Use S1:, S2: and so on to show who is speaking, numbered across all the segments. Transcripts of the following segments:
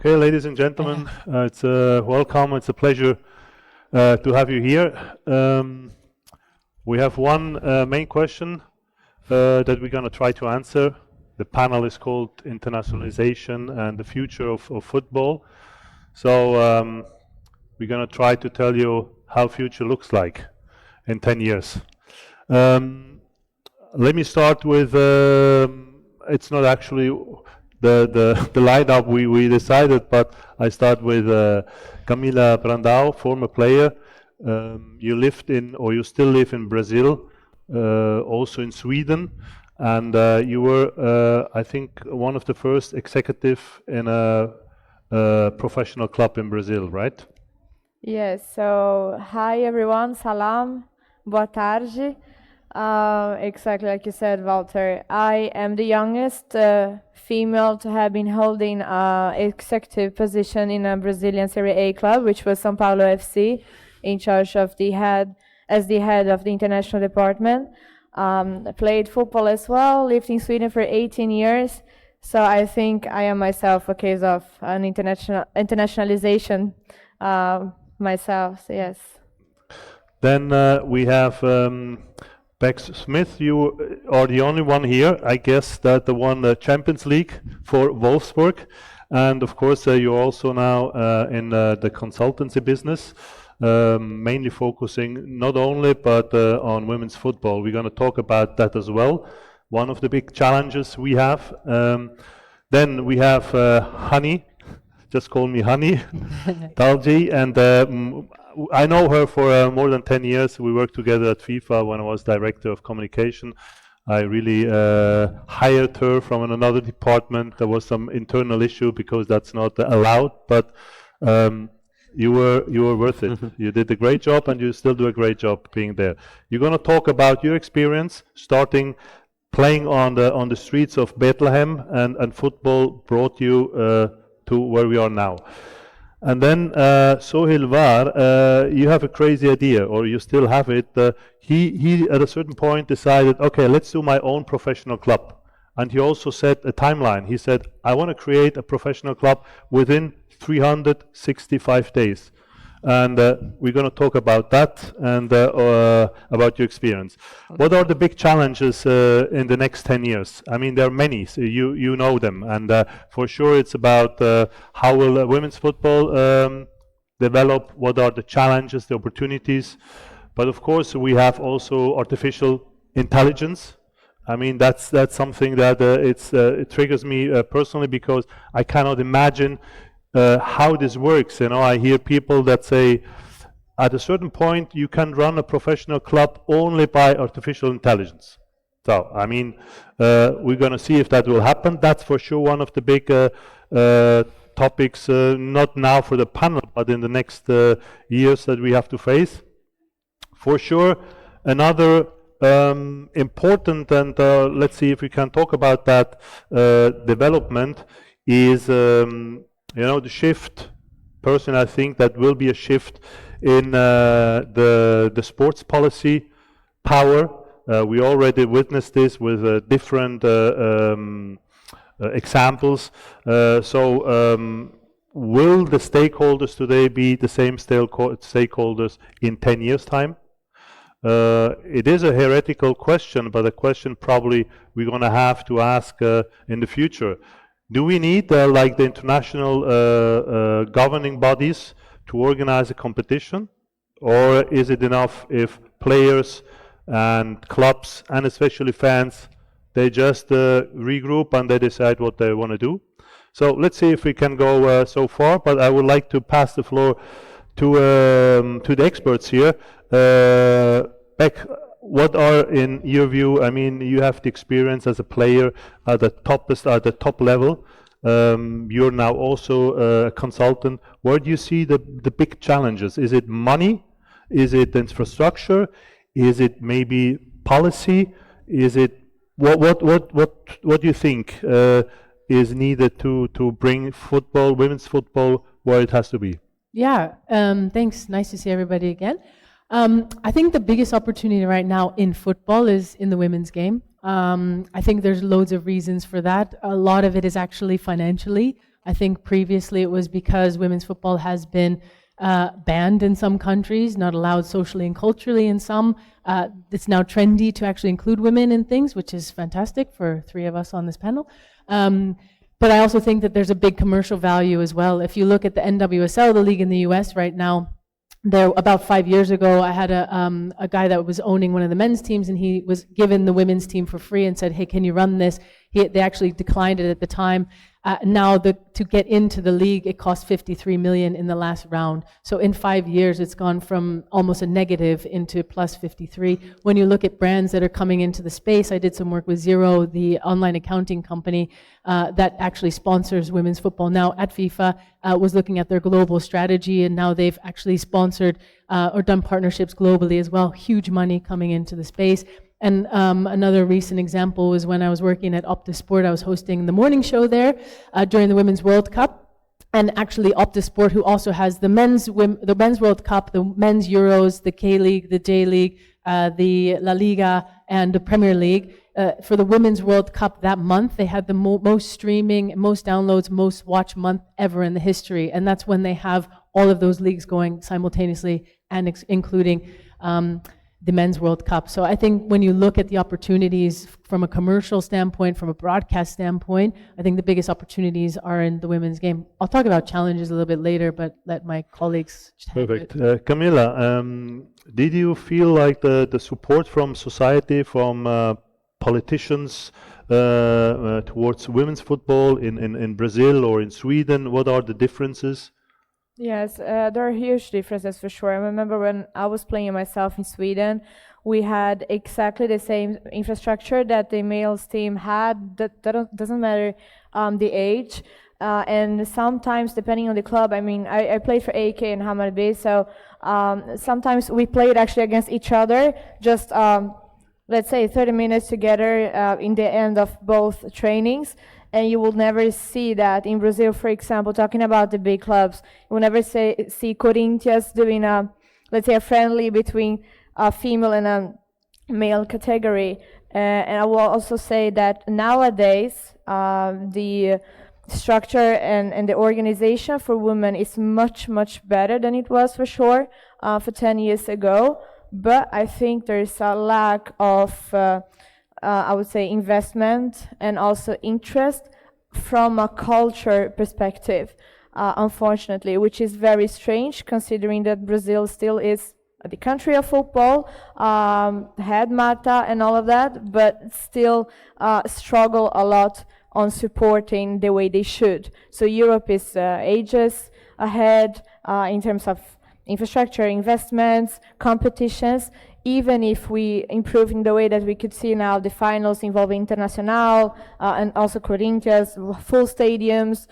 S1: Okay, ladies and gentlemen, it's welcome. It's a pleasure to have you here. We have one main question that we're going to try to answer. The panel is called Internationalization and the Future of Football. So we're going to try to tell you how future looks like in 10 years. Let me start with, it's not actually the lineup we decided, but I start with Camila Brandao, former player. You lived in, or you still live in Brazil, also in Sweden, and you were, I think, one of the first executive in a professional club in Brazil, right?
S2: Yes, so hi everyone, salam, boa tarde. Exactly like you said, Walter. I am the youngest female to have been holding an executive position in a Brazilian Serie A club, which was São Paulo FC, in charge of the head of the international department. I played football as well, lived in Sweden for 18 years. So I think I am myself a case of an internationalization myself, so yes.
S1: Then we have Bex Smith. You are the only one here, I guess, that won the Champions League for Wolfsburg. And of course, you're also now in the consultancy business, mainly focusing not only but on women's football. We're going to talk about that as well. One of the big challenges we have. Then we have Hani, just call me Hani, Talji, and I know her for more than 10 years. We worked together at FIFA when I was director of communication. I really hired her from another department. There was some internal issue because that's not allowed, but you were worth it. You did a great job, and you still do a great job being there. You're going to talk about your experience starting playing on the streets of Bethlehem, and football brought you to where we are now. And then Sohail Var, you have a crazy idea, or you still have it. He at a certain point decided, okay, let's do my own professional club. And he also set a timeline. He said, I want to create a professional club within 365 days. And we're going to talk about that and about your experience. Okay. What are the big challenges in the next 10 years? I mean, there are many, so you know them. And for sure, it's about how will women's football develop, what are the challenges, the opportunities. But of course, we have also artificial intelligence. I mean, that's something that it triggers me personally, because I cannot imagine how this works. You know, I hear people that say at a certain point you can run a professional club only by artificial intelligence. So I mean, we're going to see if that will happen. That's for sure one of the big topics, not now for the panel, but in the next years that we have to face. For sure, another important, and let's see if we can talk about that development, is you know, the shift. Personally, I think that will be a shift in the sports policy power. We already witnessed this with different examples. So will the stakeholders today be the same stakeholders in 10 years' time? It is a heretical question, but a question probably we're going to have to ask in the future. Do we need, like the international governing bodies, to organize a competition? Or is it enough if players and clubs, and especially fans, they just regroup and they decide what they want to do? So let's see if we can go so far, but I would like to pass the floor to the experts here. Beck, what are, in your view, I mean, you have the experience as a player at the top level. You're now also a consultant. Where do you see the big challenges? Is it money? Is it infrastructure? Is it maybe policy? Is it what do you think is needed to bring football, women's football, where it has to be?
S3: Yeah. Thanks. Nice to see everybody again. I think the biggest opportunity right now in football is in the women's game. I think there's loads of reasons for that. A lot of it is actually financially. I think previously it was because women's football has been banned in some countries, not allowed socially and culturally in some. It's now trendy to actually include women in things, which is fantastic for 3 of us on this panel. But I also think that there's a big commercial value as well. If you look at the NWSL, the league in the US right now, there, about 5 years ago, I had a guy that was owning one of the men's teams, and he was given the women's team for free and said, hey, can you run this? They actually declined it at the time. Now, to get into the league, it cost 53 million in the last round. So in 5 years, it's gone from almost a negative into plus 53. When you look at brands that are coming into the space, I did some work with Zero, the online accounting company that actually sponsors women's football now at FIFA, was looking at their global strategy, and now they've actually sponsored or done partnerships globally as well. Huge money coming into the space. And another recent example was when I was working at Optus Sport. I was hosting the morning show there during the Women's World Cup. And actually Optus Sport, who also has the men's World Cup, the men's Euros, the K-League, the J-League, the La Liga, and the Premier League. For the Women's World Cup that month, they had the most streaming, most downloads, most watch month ever in the history. And that's when they have all of those leagues going simultaneously, and including the Men's World Cup. So I think when you look at the opportunities from a commercial standpoint, from a broadcast standpoint, I think the biggest opportunities are in the women's game. I'll talk about challenges a little bit later, but let my colleagues
S1: Perfect. Camilla, did you feel like the support from society, from politicians towards women's football in Brazil or in Sweden? What are the differences?
S2: Yes, there are huge differences for sure. I remember when I was playing myself in Sweden, we had exactly the same infrastructure that the males team had. That doesn't matter the age. And sometimes, depending on the club, I mean, I played for AK and Hammarby, so sometimes we played actually against each other, just let's say 30 minutes together in the end of both trainings. And you will never see that in Brazil, for example, talking about the big clubs. You will never see Corinthians doing let's say, a friendly between a female and a male category. And I will also say that nowadays, the structure and the organization for women is much, much better than it was for sure for 10 years ago. But I think there is a lack of I would say investment and also interest from a culture perspective, unfortunately, which is very strange considering that Brazil still is the country of football, had Marta and all of that, but still struggle a lot on supporting the way they should. So Europe is ages ahead in terms of infrastructure, investments, competitions. Even if we improve in the way that we could see now the finals involving Internacional and also Corinthians, full stadiums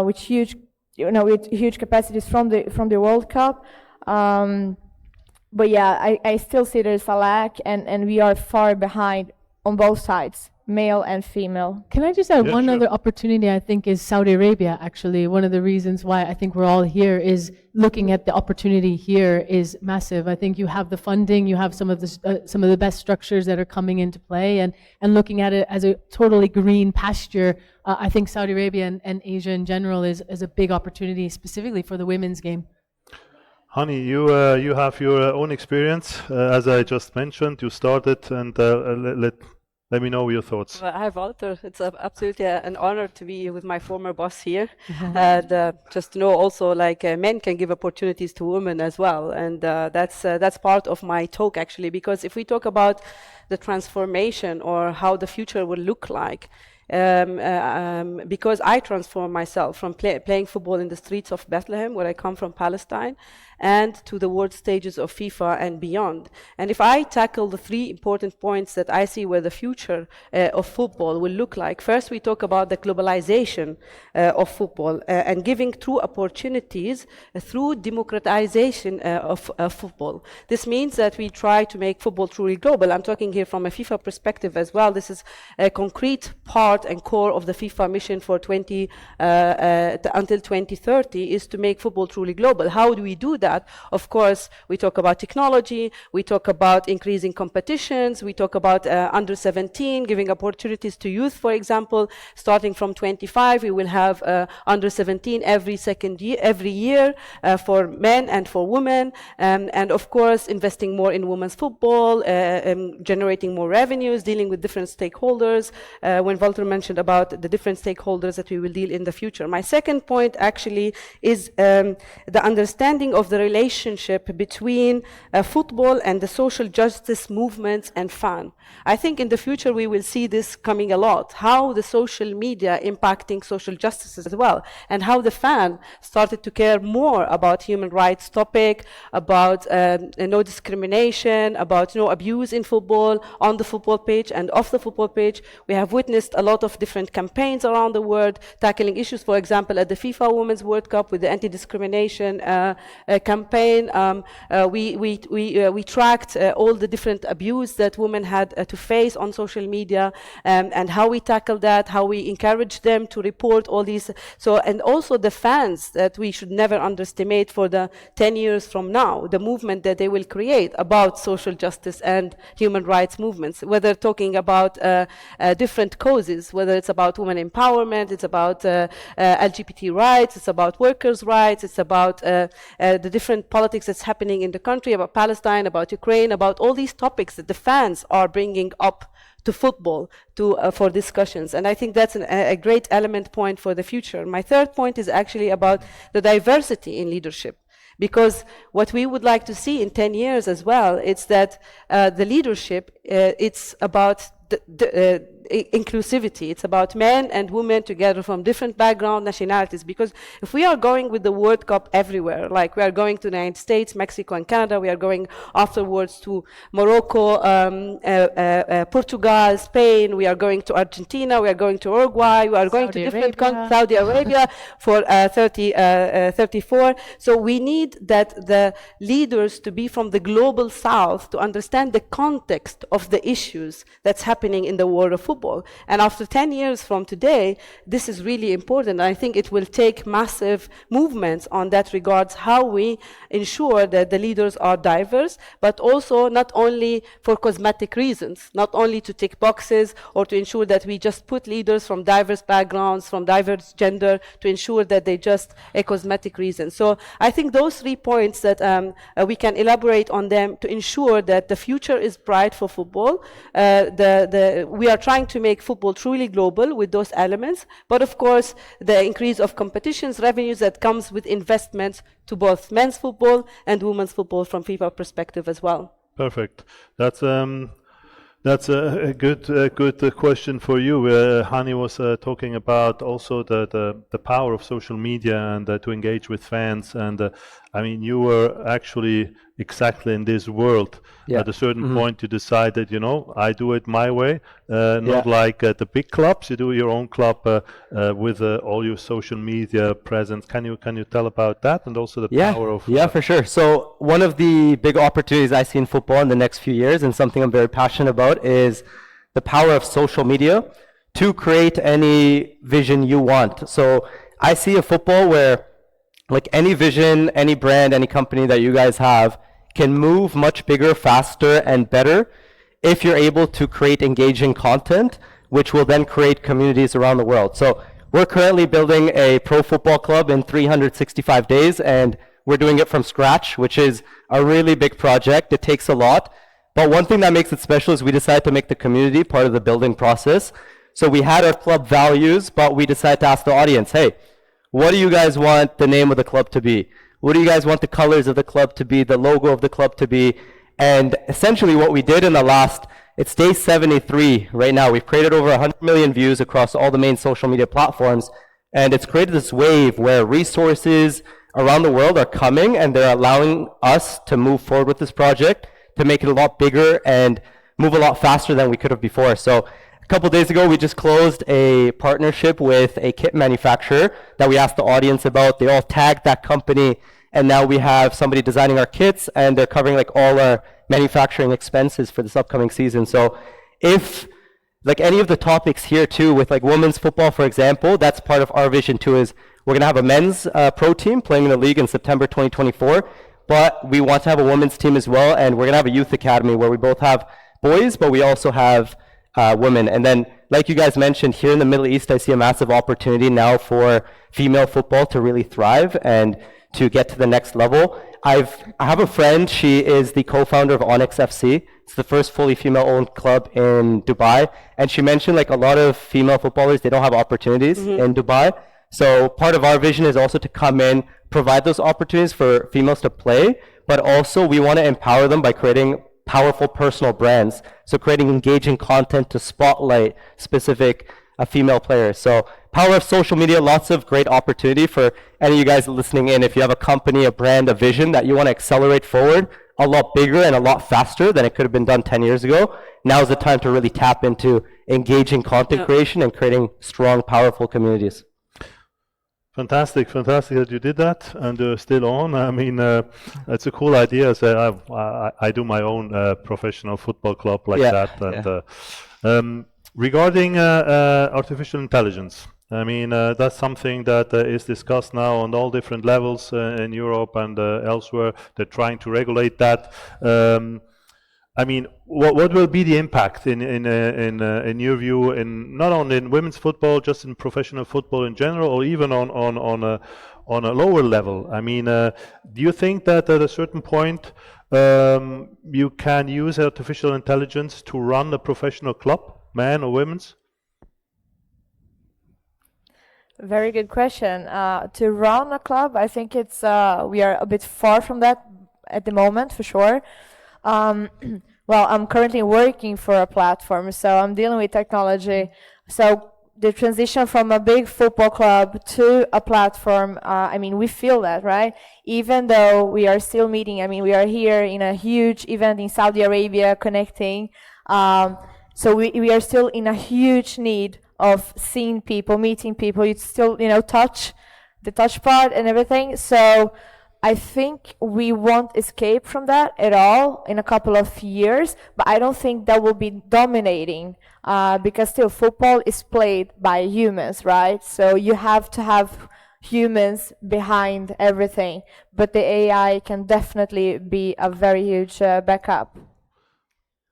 S2: with huge capacities from the World Cup. But yeah, I still see there's a lack, and we are far behind on both sides, male and female.
S3: Can I just add one other opportunity? I think is Saudi Arabia. Actually, one of the reasons why I think we're all here is looking at the opportunity here is massive. I think you have the funding, you have some of the best structures that are coming into play, and looking at it as a totally green pasture. I think Saudi Arabia and Asia in general is a big opportunity, specifically for the women's game.
S1: Honey, you have your own experience, as I just mentioned. You started, and let me know your thoughts.
S4: Well, hi, Walter. It's absolutely an honor to be with my former boss here. And just to know also, like, men can give opportunities to women as well. And that's part of my talk, actually, because if we talk about the transformation or how the future will look like, because I transformed myself from playing football in the streets of Bethlehem, where I come from, Palestine, and to the world stages of FIFA and beyond. And if I tackle the 3 important points that I see where the future of football will look like, first we talk about the globalization of football and giving true opportunities through democratization of football. This means that we try to make football truly global. I'm talking here from a FIFA perspective as well. This is a concrete part heart and core of the FIFA mission for until 2030 is to make football truly global. How do we do that? Of course, we talk about technology, we talk about increasing competitions, we talk about under 17, giving opportunities to youth, for example. Starting from 25, we will have under 17 every year for men and for women, and of course investing more in women's football, generating more revenues, dealing with different stakeholders. When Walter mentioned about the different stakeholders that we will deal in the future. My second point actually is the understanding of the relationship between football and the social justice movements and fan. I think in the future we will see this coming a lot, how the social media impacting social justice as well, and how the fan started to care more about human rights topic, about no discrimination, about no abuse in football, on the football pitch and off the football pitch. We have witnessed a lot of different campaigns around the world tackling issues, for example, at the FIFA Women's World Cup with the anti-discrimination campaign. We tracked all the different abuse that women had to face on social media, and how we tackle that, how we encourage them to report all these. So, and also the fans that we should never underestimate for the 10 years from now, the movement that they will create about social justice and human rights movements, whether talking about different causes, whether it's about women empowerment, it's about LGBT rights, it's about workers' rights, it's about the different politics that's happening in the country, about Palestine, about Ukraine, about all these topics that the fans are bringing up to football for discussions. And I think that's a great element point for the future. My third point is actually about the diversity in leadership. Because what we would like to see in 10 years as well, it's that the leadership, it's about inclusivity. It's about men and women together from different background, nationalities. Because if we are going with the World Cup everywhere, like we are going to the United States, Mexico, and Canada, we are going afterwards to Morocco, Portugal, Spain, we are going to Argentina, we are going to Uruguay, we are going to different countries, Saudi Arabia for 34. So we need that the leaders to be from the global south to understand the context of the issues that's happening in the world of football. And after 10 years from today, this is really important. I think it will take massive movements on that regards, how we ensure that the leaders are diverse, but also not only for cosmetic reasons, not only to tick boxes or to ensure that we just put leaders from diverse backgrounds, from diverse gender, to ensure that they just a cosmetic reason. So I think those 3 points that we can elaborate on them to ensure that the future is bright for football. We are trying to make football truly global with those elements, but of course the increase of competitions, revenues that comes with investments to both men's football and women's football from FIFA perspective as well.
S1: Perfect. That's a good question for you. Hani was talking about also the power of social media and to engage with fans. And I mean, you were actually exactly in this world. At a certain point, you decide that, I do it my way, not like the big clubs. You do your own club with all your social media presence. Can you tell about that and also the power of?
S5: Yeah, for sure. So one of the big opportunities I see in football in the next few years, and something I'm very passionate about, is the power of social media to create any vision you want. So I see a football where, like any vision, any brand, any company that you guys have can move much bigger, faster, and better if you're able to create engaging content, which will then create communities around the world. So we're currently building a pro football club in 365 days, and we're doing it from scratch, which is a really big project. It takes a lot. But one thing that makes it special is we decided to make the community part of the building process. So we had our club values, but we decided to ask the audience, hey, what do you guys want the name of the club to be? What do you guys want the colors of the club to be, the logo of the club to be? And essentially what we did in the last, it's day 73 right now. We've created over 100 million views across all the main social media platforms. And it's created this wave where resources around the world are coming and they're allowing us to move forward with this project to make it a lot bigger and move a lot faster than we could have before. So a couple days ago, we just closed a partnership with a kit manufacturer that we asked the audience about. They all tagged that company, and now we have somebody designing our kits, and they're covering like all our manufacturing expenses for this upcoming season. So if like any of the topics here too, with like women's football, for example, that's part of our vision too, is we're going to have a men's pro team playing in the league in September 2024, but we want to have a women's team as well, and we're going to have a youth academy where we both have boys, but we also have women. And then, like you guys mentioned, here in the Middle East, I see a massive opportunity now for female football to really thrive and to get to the next level. I have a friend, she is the co-founder of Onyx FC. It's the first fully female-owned club in Dubai. And she mentioned like a lot of female footballers, they don't have opportunities in Dubai. So part of our vision is also to come in, provide those opportunities for females to play, but also we want to empower them by creating powerful personal brands. So creating engaging content to spotlight specific female players. So power of social media, lots of great opportunity for any of you guys listening in. If you have a company, a brand, a vision that you want to accelerate forward a lot bigger and a lot faster than it could have been done 10 years ago, now's the time to really tap into engaging content creation and creating strong, powerful communities.
S1: Fantastic that you did that and still on. I mean, it's a cool idea. So I do my own professional football club like that. And regarding artificial intelligence, I mean, that's something that is discussed now on all different levels in Europe and elsewhere. They're trying to regulate that. I mean, what will be the impact in your view, in not only in women's football, just in professional football in general, or even on a lower level? I mean, do you think that at a certain point you can use artificial intelligence to run a professional club, man or women's?
S2: Very good question. To run a club, I think it's we are a bit far from that at the moment, for sure. Well, I'm currently working for a platform, so I'm dealing with technology. So the transition from a big football club to a platform, I mean, we feel that, right? Even though we are still meeting, I mean, we are here in a huge event in Saudi Arabia connecting. So we are still in a huge need of seeing people, meeting people. It's still, you know, the touch part and everything. So I think we won't escape from that at all in a couple of years, but I don't think that will be dominating because still football is played by humans, right? So you have to have humans behind everything, but the AI can definitely be a very huge backup.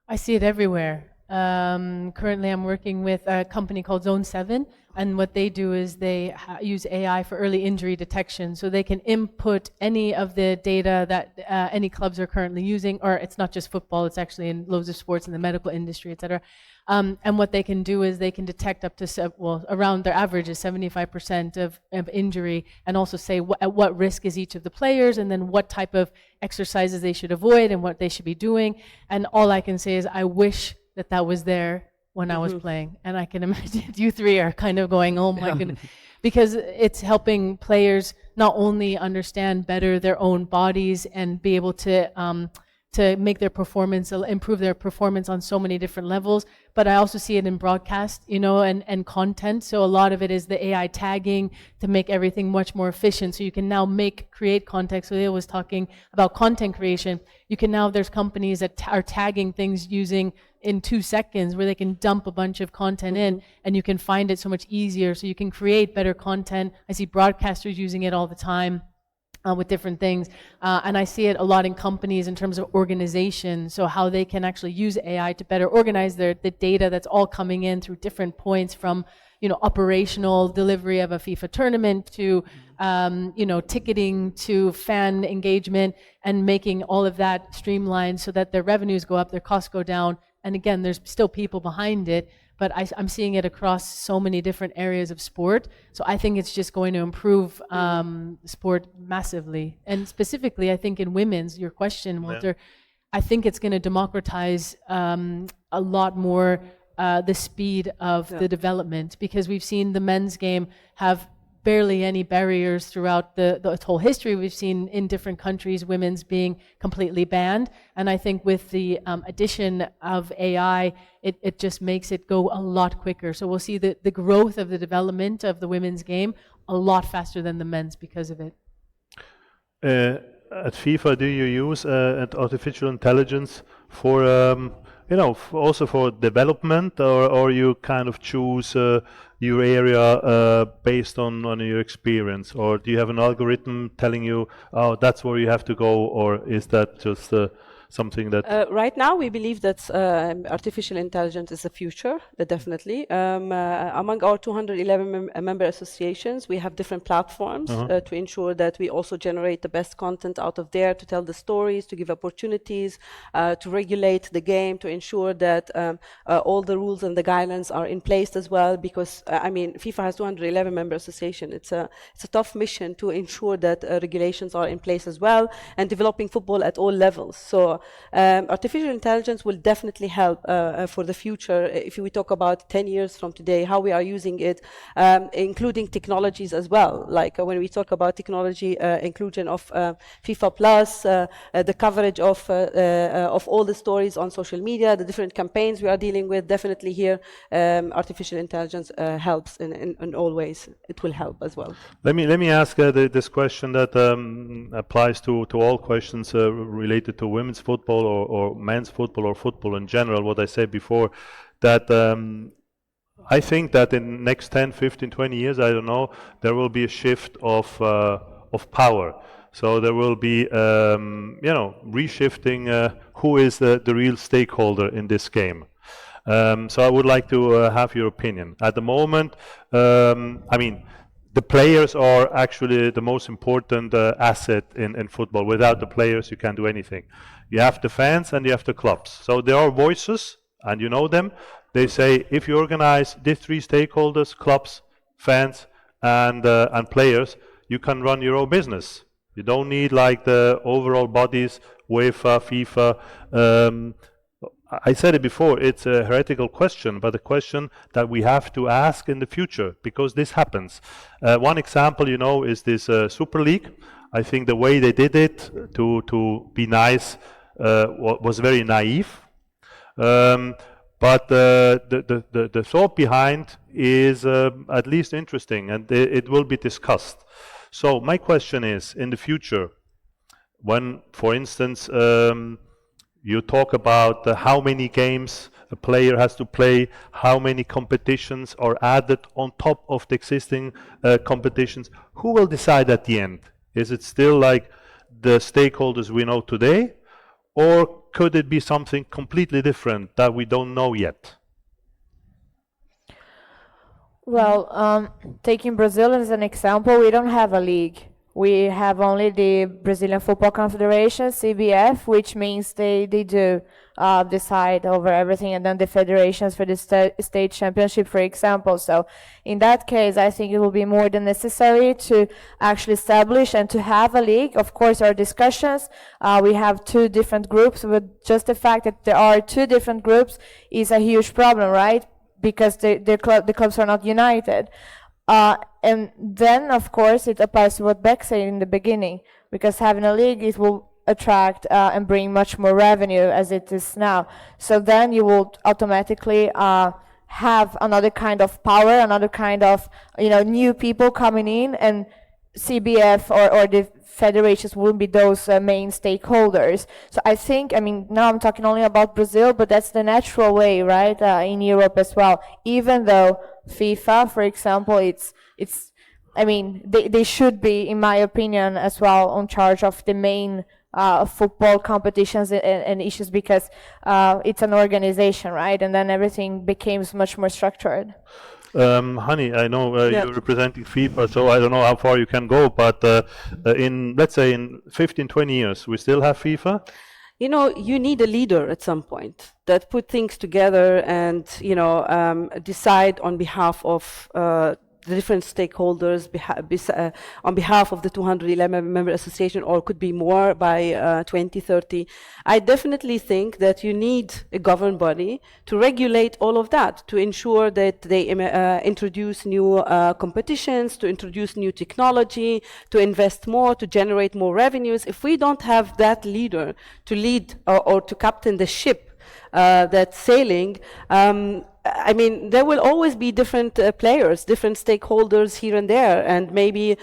S3: I see it everywhere. Currently I'm working with a company called Zone 7, and what they do is they use AI for early injury detection, so they can input any of the data that any clubs are currently using, or it's not just football, it's actually in loads of sports, in the medical industry, etc. And what they can do is they can detect up to, well, around their average is 75% of injury, and also say at what risk is each of the players, and then what type of exercises they should avoid and what they should be doing. And all I can say is I wish that was there when I was playing, and I can imagine you three are kind of going, oh my goodness, because it's helping players not only understand better their own bodies and be able to make their performance, improve their performance on so many different levels, but I also see it in broadcast, you know, and content. So a lot of it is the AI tagging to make everything much more efficient. So you can now create content. So Leo was talking about content creation. You can now, there's companies that are tagging things using in 2 seconds, where they can dump a bunch of content in, and you can find it so much easier. So you can create better content. I see broadcasters using it all the time. With different things, and I see it a lot in companies in terms of organization, so how they can actually use AI to better organize the data that's all coming in through different points, from, you know, operational delivery of a FIFA tournament to you know, ticketing to fan engagement, and making all of that streamlined so that their revenues go up, their costs go down, and again, there's still people behind it. But I'm seeing it across so many different areas of sport. So I think it's just going to improve sport massively. And specifically, I think in women's, your question, Walter, I think it's going to democratize a lot more the speed of the development, because we've seen the men's game have barely any barriers throughout the whole history. We've seen in different countries women's being completely banned, and I think with the addition of AI, it just makes it go a lot quicker. So we'll see the growth of the development of the women's game a lot faster than the men's because of it.
S1: At FIFA, do you use artificial intelligence for you know, also for development, or you kind of choose your area based on your experience, or do you have an algorithm telling you, oh, that's where you have to go, or is that just something that...
S4: Right now, we believe that artificial intelligence is the future, definitely. Among our 211 member associations, we have different platforms to ensure that we also generate the best content out of there, to tell the stories, to give opportunities, to regulate the game, to ensure that all the rules and the guidelines are in place as well, because, I mean, FIFA has 211 member associations. It's a tough mission to ensure that regulations are in place as well, and developing football at all levels. So artificial intelligence will definitely help for the future. If we talk about 10 years from today, how we are using it, including technologies as well. Like when we talk about technology, inclusion of FIFA Plus, the coverage of all the stories on social media, the different campaigns we are dealing with, definitely here artificial intelligence helps in all ways. It will help as well.
S1: Let me ask this question that applies to all questions related to women's football or men's football or football in general. What I said before, that I think that in next 10, 15, 20 years, I don't know, there will be a shift of power. So there will be, you know, reshifting who is the real stakeholder in this game. So I would like to have your opinion. At the moment, I mean, the players are actually the most important asset in football. Without the players, you can't do anything. You have the fans and you have the clubs. So there are voices, and you know them. They say, if you organize these three stakeholders, clubs, fans, and players, you can run your own business. You don't need like the overall bodies, UEFA, FIFA. I said it before, it's a heretical question, but a question that we have to ask in the future, because this happens. One example, you know, is this Super League. I think the way they did it to be nice was very naive. But the thought behind is at least interesting, and it will be discussed. So my question is, in the future, when, for instance, you talk about how many games a player has to play, how many competitions are added on top of the existing competitions, who will decide at the end? Is it still like the stakeholders we know today, or could it be something completely different that we don't know yet?
S2: Well, taking Brazil as an example, we don't have a league. We have only the Brazilian Football Confederation, CBF, which means they do decide over everything, and then the federations for the state championship, for example. So in that case, I think it will be more than necessary to actually establish and to have a league. Of course, our discussions, we have two different groups, but just the fact that there are two different groups is a huge problem, right? Because the clubs are not united. And then, of course, it applies to what Beck said in the beginning, because having a league, it will attract and bring much more revenue as it is now. So then you will automatically have another kind of power, another kind of, you know, new people coming in, and CBF or the federations wouldn't be those main stakeholders. So I think, I mean, now I'm talking only about Brazil, but that's the natural way, right, in Europe as well. Even though FIFA, for example, it's I mean, they should be, in my opinion, as well, on charge of the main football competitions and issues, because it's an organization, right? And then everything becomes much more structured.
S1: Honey, I know you're representing FIFA, so I don't know how far you can go, but in, let's say, in 15, 20 years, we still have FIFA?
S4: You know, you need a leader at some point that put things together and, you know, decide on behalf of the different stakeholders, on behalf of the 211 member association, or could be more by 2030. I definitely think that you need a governing body to regulate all of that, to ensure that they introduce new competitions, to introduce new technology, to invest more, to generate more revenues. If we don't have that leader to lead or to captain the ship that's sailing, I mean, there will always be different players, different stakeholders here and there, and maybe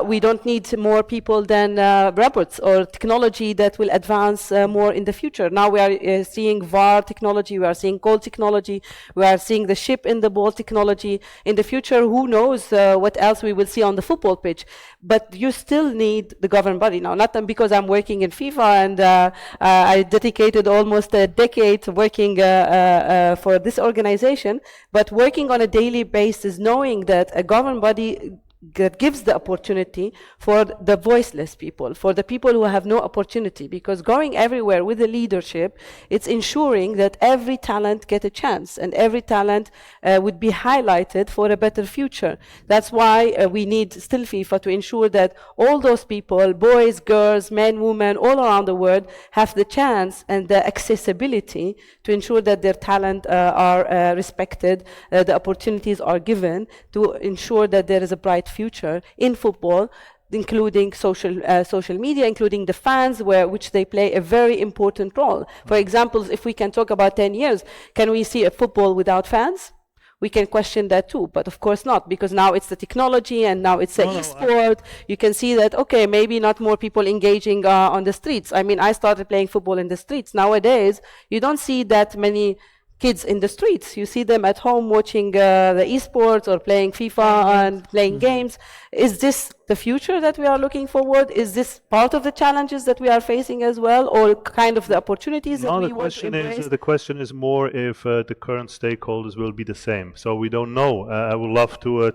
S4: we don't need more people than robots or technology that will advance more in the future. Now we are seeing VAR technology, we are seeing goal technology, we are seeing the ship in the ball technology. In the future, who knows what else we will see on the football pitch. But you still need the governing body. Now, not because I'm working in FIFA and I dedicated almost a decade working for this organization, but working on a daily basis, knowing that a governing body that gives the opportunity for the voiceless people, for the people who have no opportunity, because going everywhere with the leadership, it's ensuring that every talent get a chance and every talent would be highlighted for a better future. That's why we need still FIFA to ensure that all those people, boys, girls, men, women, all around the world, have the chance and the accessibility to ensure that their talent are respected, the opportunities are given to ensure that there is a bright future in football, including social media, including the fans, which they play a very important role. For example, if we can talk about 10 years, can we see a football without fans? We can question that too, but of course not, because now it's the technology and now it's the e-sport. You can see that, okay, maybe not more people engaging on the streets. I mean, I started playing football in the streets. Nowadays, you don't see that many kids in the streets. You see them at home watching the esports or playing FIFA and playing games. Is this the future that we are looking forward? Is this part of the challenges that we are facing as well, or kind of the opportunities that we want to embrace?
S1: The question is more if the current stakeholders will be the same. So we don't know. I would love to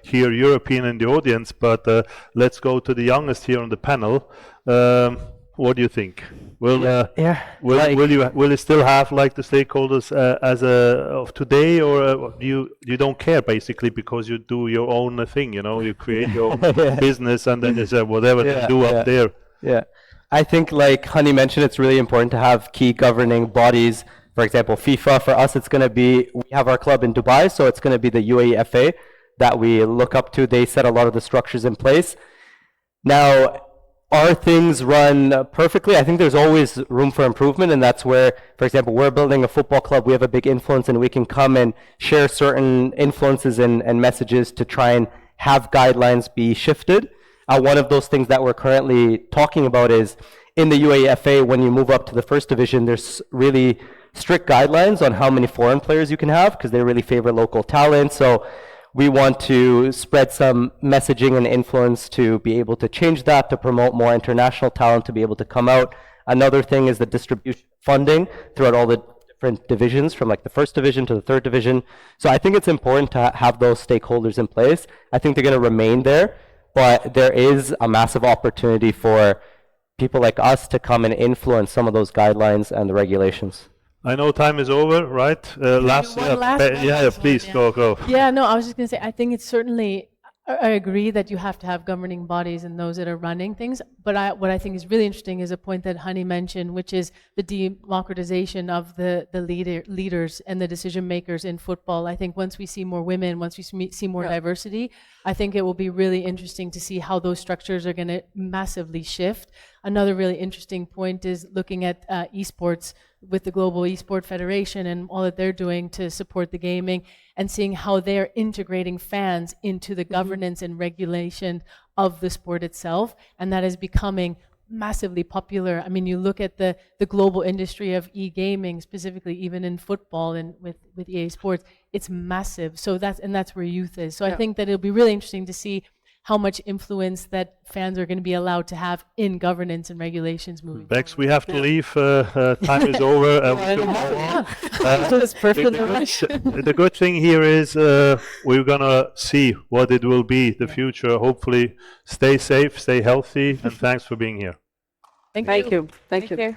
S1: hear your opinion in the audience, but let's go to the youngest here on the panel. What do you think? Will you still have like the stakeholders as of today, or you don't care basically because you do your own thing? You know, you create your own business, and then it's whatever they do up there.
S5: Yeah, I think like Honey mentioned, it's really important to have key governing bodies. For example, FIFA. For us, it's going to be, we have our club in Dubai, so it's going to be the UAE FA that we look up to. They set a lot of the structures in place. Now, are things run perfectly? I think there's always room for improvement, and that's where, for example, we're building a football club, we have a big influence, and we can come and share certain influences and messages to try and have guidelines be shifted. One of those things that we're currently talking about is, in the UAE FA, when you move up to the first division, there's really strict guidelines on how many foreign players you can have, because they really favor local talent. So we want to spread some messaging and influence to be able to change that, to promote more international talent to be able to come out. Another thing is the distribution of funding throughout all the different divisions, from like the first division to the third division. So I think it's important to have those stakeholders in place. I think they're going to remain there, but there is a massive opportunity for people like us to come and influence some of those guidelines and the regulations.
S1: I know time is over, right? Please go.
S3: Yeah, no, I was just going to say, I think it's certainly, I agree that you have to have governing bodies and those that are running things. But what I think is really interesting is a point that Honey mentioned, which is the democratization of the leaders and the decision makers in football. I think once we see more women, once we see more diversity, I think it will be really interesting to see how those structures are going to massively shift. Another really interesting point is looking at esports with the Global Esport Federation and all that they're doing to support the gaming, and seeing how they're integrating fans into the governance and regulation of the sport itself. And that is becoming massively popular. I mean, you look at the global industry of e-gaming, specifically even in football and with EA Sports, it's massive. So that's where youth is. So I think that it'll be really interesting to see how much influence that fans are going to be allowed to have in governance and regulations moving
S1: Bex,
S3: forward.
S1: we have to leave. Time is over.
S3: That's perfect.
S1: The good thing here is we're going to see what it will be, the future. Hopefully, stay safe, stay healthy, and thanks for being here.
S3: Thank you.
S4: Thank you.